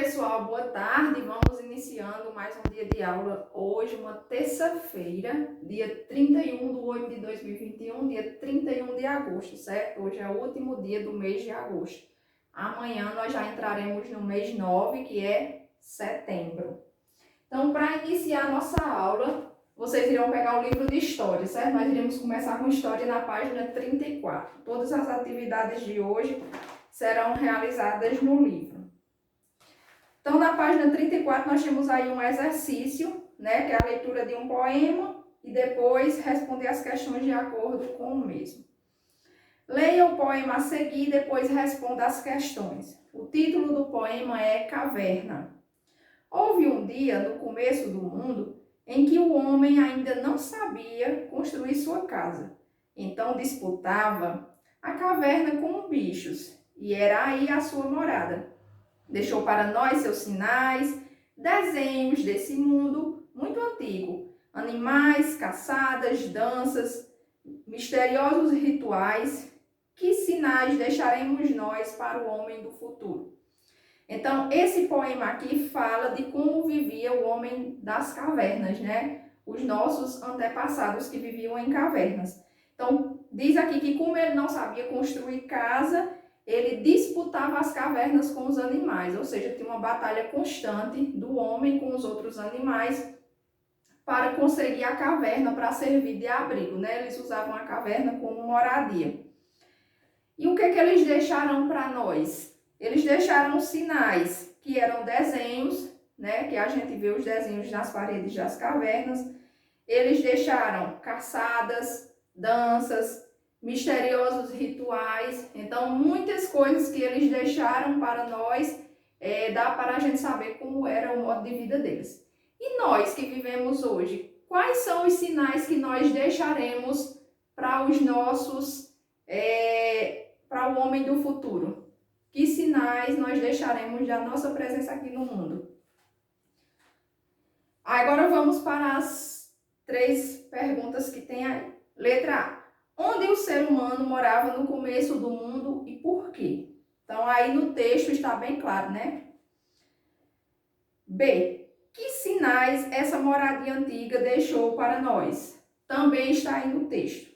pessoal, boa tarde. Vamos iniciando mais um dia de aula. Hoje, uma terça-feira, dia 31/8/2021, dia 31 de agosto, certo? Hoje é o último dia do mês de agosto. Amanhã nós já entraremos no mês 9, que é setembro. Então, para iniciar a nossa aula, vocês irão pegar o livro de história, certo? Nós iremos começar com história na página 34. Todas as atividades de hoje serão realizadas no livro. Então, na página 34, nós temos aí um exercício, né, que é a leitura de um poema e depois responder as questões de acordo com o mesmo. Leia o poema a seguir e depois responda as questões. O título do poema é Caverna. Houve um dia, no começo do mundo, em que o homem ainda não sabia construir sua casa. Então, disputava a caverna com bichos e era aí a sua morada. Deixou para nós seus sinais, desenhos desse mundo muito antigo, animais, caçadas, danças, misteriosos rituais. Que sinais deixaremos nós para o homem do futuro? Então, esse poema aqui fala de como vivia o homem das cavernas, né? Os nossos antepassados que viviam em cavernas. Então, diz aqui que como ele não sabia construir casa, ele disputava as cavernas com os animais, ou seja, tinha uma batalha constante do homem com os outros animais para conseguir a caverna para servir de abrigo, né? Eles usavam a caverna como moradia. E o que eles deixaram para nós? Eles deixaram sinais, que eram desenhos, né? Que a gente vê os desenhos nas paredes das cavernas. Eles deixaram caçadas, danças, misteriosos rituais. Então, muitas coisas que eles deixaram para nós, dá para a gente saber como era o modo de vida deles. E nós que vivemos hoje, quais são os sinais que nós deixaremos para os nossos, para o homem do futuro? Que sinais nós deixaremos da nossa presença aqui no mundo? Agora vamos para as 3 perguntas que tem aí. Letra A. Onde o ser humano morava no começo do mundo e por quê? Então, aí no texto está bem claro, né? B. Que sinais essa moradia antiga deixou para nós? Também está aí no texto.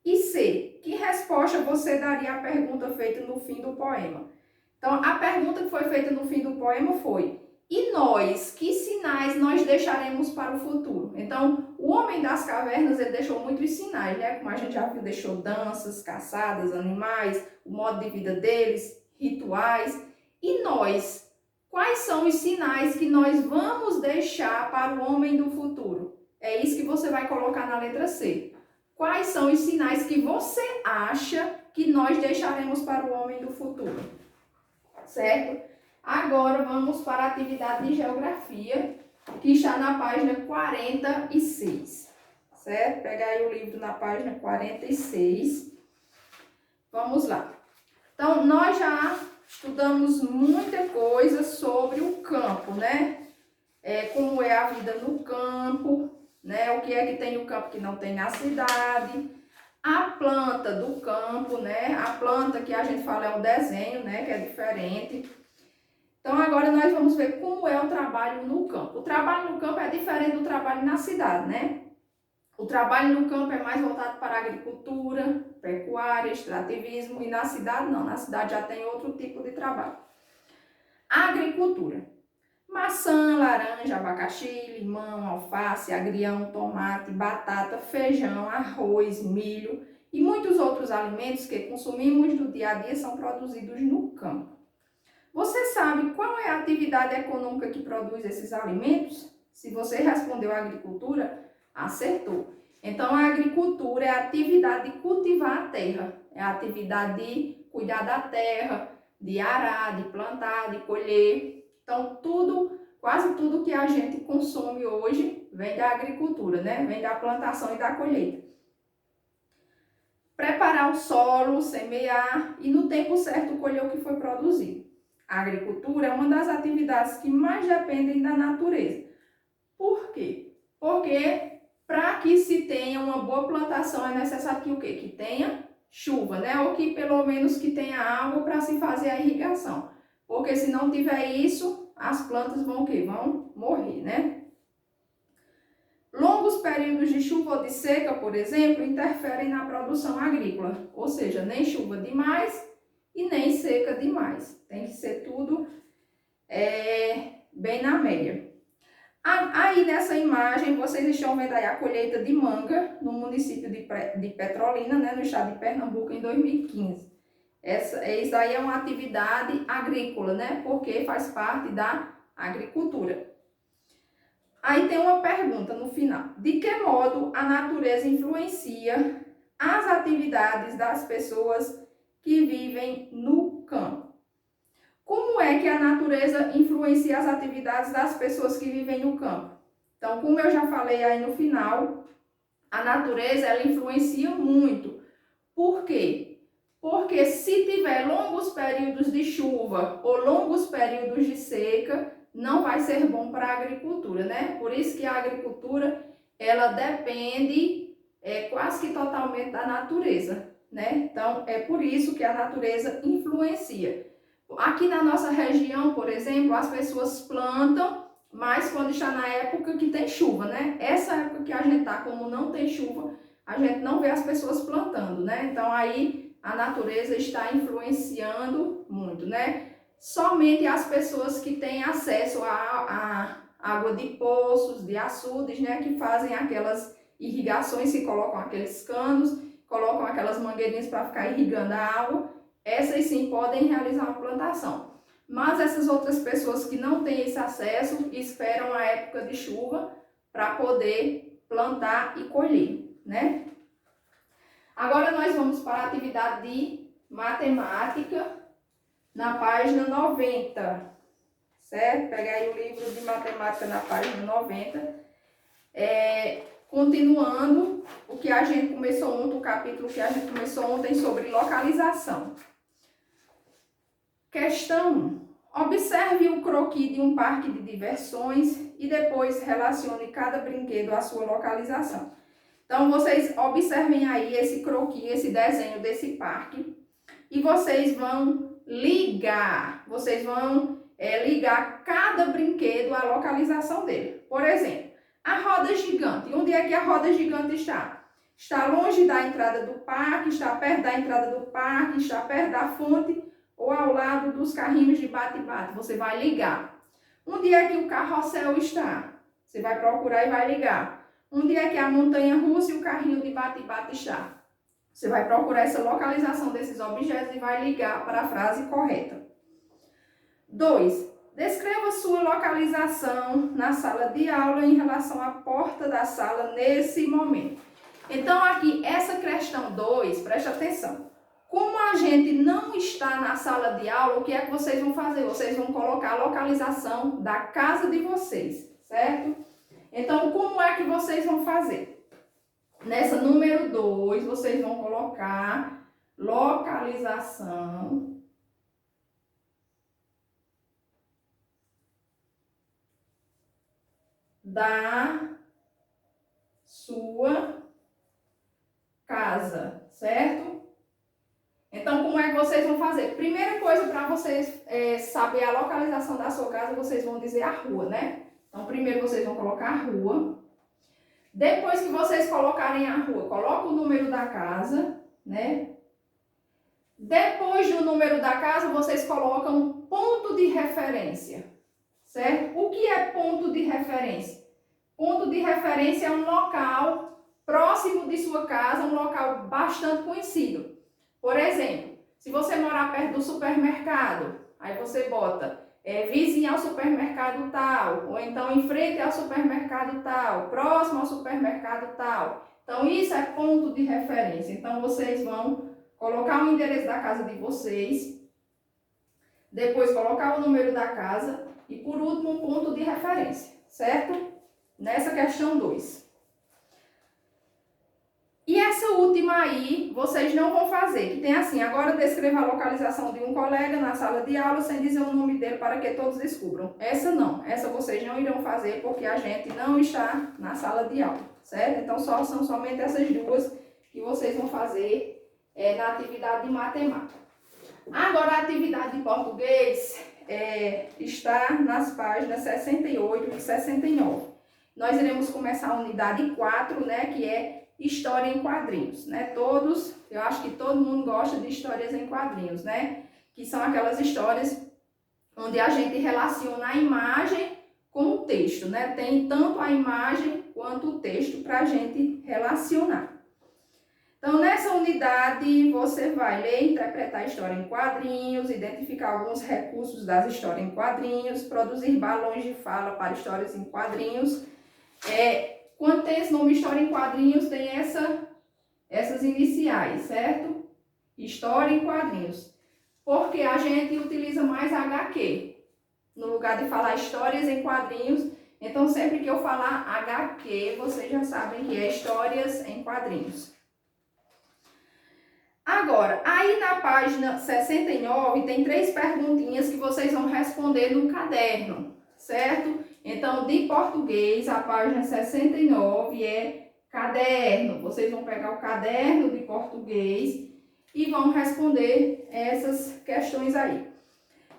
E C. Que resposta você daria à pergunta feita no fim do poema? Então, a pergunta que foi feita no fim do poema foi: e nós, que sinais nós deixaremos para o futuro? Então, o homem das cavernas, ele deixou muitos sinais, né? Como a gente já viu, deixou danças, caçadas, animais, o modo de vida deles, rituais. E nós, quais são os sinais que nós vamos deixar para o homem do futuro? É isso que você vai colocar na letra C. Quais são os sinais que você acha que nós deixaremos para o homem do futuro? Certo? Agora vamos para a atividade de geografia, que está na página 46, certo? Pega aí o livro na página 46. Vamos lá. Então, nós já estudamos muita coisa sobre o campo, né? Como é a vida no campo, né? O que é que tem no campo que não tem na cidade. A planta do campo, né? A planta que a gente fala é o desenho, né? Que é diferente. Então, agora nós vamos ver como é o trabalho no campo. O trabalho no campo é diferente do trabalho na cidade, né? O trabalho no campo é mais voltado para a agricultura, pecuária, extrativismo, e na cidade não. Na cidade já tem outro tipo de trabalho. Agricultura. Maçã, laranja, abacaxi, limão, alface, agrião, tomate, batata, feijão, arroz, milho e muitos outros alimentos que consumimos no dia a dia são produzidos no campo. Você sabe qual é a atividade econômica que produz esses alimentos? Se você respondeu agricultura, acertou. Então, a agricultura é a atividade de cultivar a terra, é a atividade de cuidar da terra, de arar, de plantar, de colher. Então, quase tudo que a gente consome hoje vem da agricultura, né? Vem da plantação e da colheita. Preparar o solo, semear e no tempo certo colher o que foi produzido. A agricultura é uma das atividades que mais dependem da natureza. Por quê? Porque para que se tenha uma boa plantação é necessário que o quê? Que tenha chuva, né? Ou que pelo menos que tenha água para se fazer a irrigação. porque se não tiver isso, as plantas vão o quê? Vão morrer, né? Longos períodos de chuva ou de seca, por exemplo, interferem na produção agrícola, ou seja, nem chuva demais e nem seca demais. Tem que ser tudo bem na média. Aí nessa imagem vocês estão vendo aí a colheita de manga no município de Petrolina, né, no estado de Pernambuco, em 2015. Isso aí é uma atividade agrícola, né, porque faz parte da agricultura. Aí tem uma pergunta no final. De que modo a natureza influencia as atividades das pessoas que vivem no campo? Como é que a natureza influencia as atividades das pessoas que vivem no campo? Então, como eu já falei aí no final, a natureza ela influencia muito. Por quê? Porque se tiver longos períodos de chuva ou longos períodos de seca, não vai ser bom para a agricultura, né? Por isso que a agricultura ela depende quase que totalmente da natureza, né? Então, é por isso que a natureza influencia. Aqui na nossa região, por exemplo, as pessoas plantam, mas quando está na época que tem chuva, né? Essa época que a gente está, como não tem chuva, a gente não vê as pessoas plantando, né? Então aí a natureza está influenciando muito, né? Somente as pessoas que têm acesso a água de poços, de açudes, né? Que fazem aquelas irrigações, que colocam aqueles canos, colocam aquelas mangueirinhas para ficar irrigando a água. Essas sim podem realizar uma plantação. Mas essas outras pessoas que não têm esse acesso, esperam a época de chuva para poder plantar e colher, né? Agora nós vamos para a atividade de matemática na página 90, certo? Pega aí o livro de matemática na página 90. Continuando o que a gente começou ontem, o capítulo que a gente começou ontem sobre localização. Questão 1. Observe o croquis de um parque de diversões e depois relacione cada brinquedo à sua localização. Então, vocês observem aí esse croquis, esse desenho desse parque, e vocês vão ligar, ligar cada brinquedo à localização dele. Por exemplo, a roda gigante. Onde é que a roda gigante está? Está longe da entrada do parque, está perto da entrada do parque, está perto da fonte ou ao lado dos carrinhos de bate-bate. Você vai ligar. Onde é que o carrossel está? Você vai procurar e vai ligar. Onde é que a montanha-russa e o carrinho de bate-bate está? Você vai procurar essa localização desses objetos e vai ligar para a frase correta. 2. Descreva sua localização na sala de aula em relação à porta da sala nesse momento. Então, aqui, essa questão 2, preste atenção. Como a gente não está na sala de aula, o que é que vocês vão fazer? Vocês vão colocar a localização da casa de vocês, certo? Então, como é que vocês vão fazer? Nessa número 2, vocês vão colocar localização da sua casa, certo? Então, como é que vocês vão fazer? Primeira coisa para vocês saber a localização da sua casa, vocês vão dizer a rua, né? Então, primeiro vocês vão colocar a rua. Depois que vocês colocarem a rua, coloca o número da casa, né? Depois do número da casa, vocês colocam ponto de referência, certo? O que é ponto de referência? Ponto de referência é um local próximo de sua casa, um local bastante conhecido. Por exemplo, se você morar perto do supermercado, aí você bota vizinho ao supermercado tal, ou então em frente ao supermercado tal, próximo ao supermercado tal. Então, isso é ponto de referência. Então, vocês vão colocar o endereço da casa de vocês, depois colocar o número da casa e, por último, um ponto de referência, certo? Nessa questão 2. E essa última aí, vocês não vão fazer, que tem assim, agora descreva a localização de um colega na sala de aula sem dizer o nome dele para que todos descubram. Essa não, essa vocês não irão fazer porque a gente não está na sala de aula, certo? Então, são somente essas duas que vocês vão fazer na atividade de matemática. Agora, a atividade de português, está nas páginas 68 e 69. Nós iremos começar a unidade 4, né, que é história em quadrinhos, né? Eu acho que todo mundo gosta de histórias em quadrinhos, né? Que são aquelas histórias onde a gente relaciona a imagem com o texto, né? Tem tanto a imagem quanto o texto para a gente relacionar. Então, nessa unidade, você vai ler e interpretar a história em quadrinhos, identificar alguns recursos das histórias em quadrinhos, produzir balões de fala para histórias em quadrinhos. Quando tem esse nome história em quadrinhos, tem essas iniciais, certo? História em quadrinhos. Porque a gente utiliza mais HQ. No lugar de falar histórias em quadrinhos, então sempre que eu falar HQ, vocês já sabem que é histórias em quadrinhos. Agora, aí na página 69 tem 3 perguntinhas que vocês vão responder no caderno, certo? Então, de português, a página 69 é caderno. Vocês vão pegar o caderno de português e vão responder essas questões aí.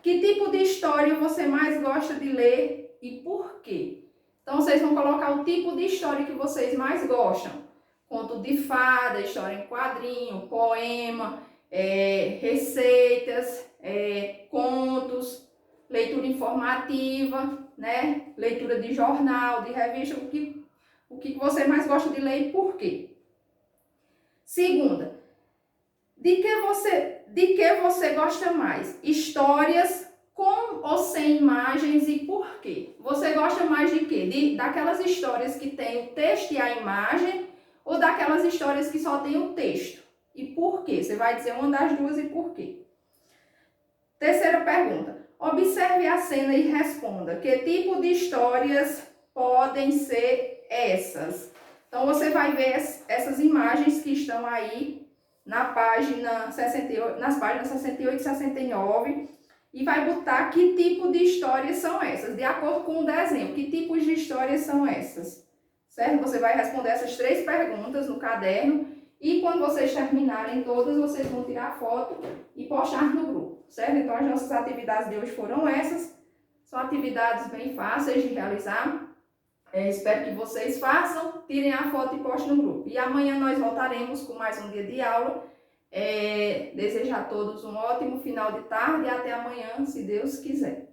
Que tipo de história você mais gosta de ler e por quê? Então, vocês vão colocar o tipo de história que vocês mais gostam. Conto de fada, história em quadrinho, poema, receitas, contos, leitura informativa, né? Leitura de jornal, de revista, o que você mais gosta de ler e por quê? Segunda, de que você gosta mais? Histórias com ou sem imagens e por quê? Você gosta mais de quê? Daquelas histórias que tem o texto e a imagem ou daquelas histórias que só tem o texto? E por quê? Você vai dizer uma das duas e por quê. Terceira pergunta. Observe a cena e responda. Que tipo de histórias podem ser essas? Então, você vai ver essas imagens que estão aí na página 68, nas páginas 68 e 69 e vai botar que tipo de histórias são essas, de acordo com o desenho. Que tipos de histórias são essas? Certo? Você vai responder essas 3 perguntas no caderno e quando vocês terminarem todas, vocês vão tirar foto e postar no grupo, certo? Então, as nossas atividades de hoje foram essas. São atividades bem fáceis de realizar. Espero que vocês façam, tirem a foto e postem no grupo. E amanhã nós voltaremos com mais um dia de aula. Desejo a todos um ótimo final de tarde e até amanhã, se Deus quiser.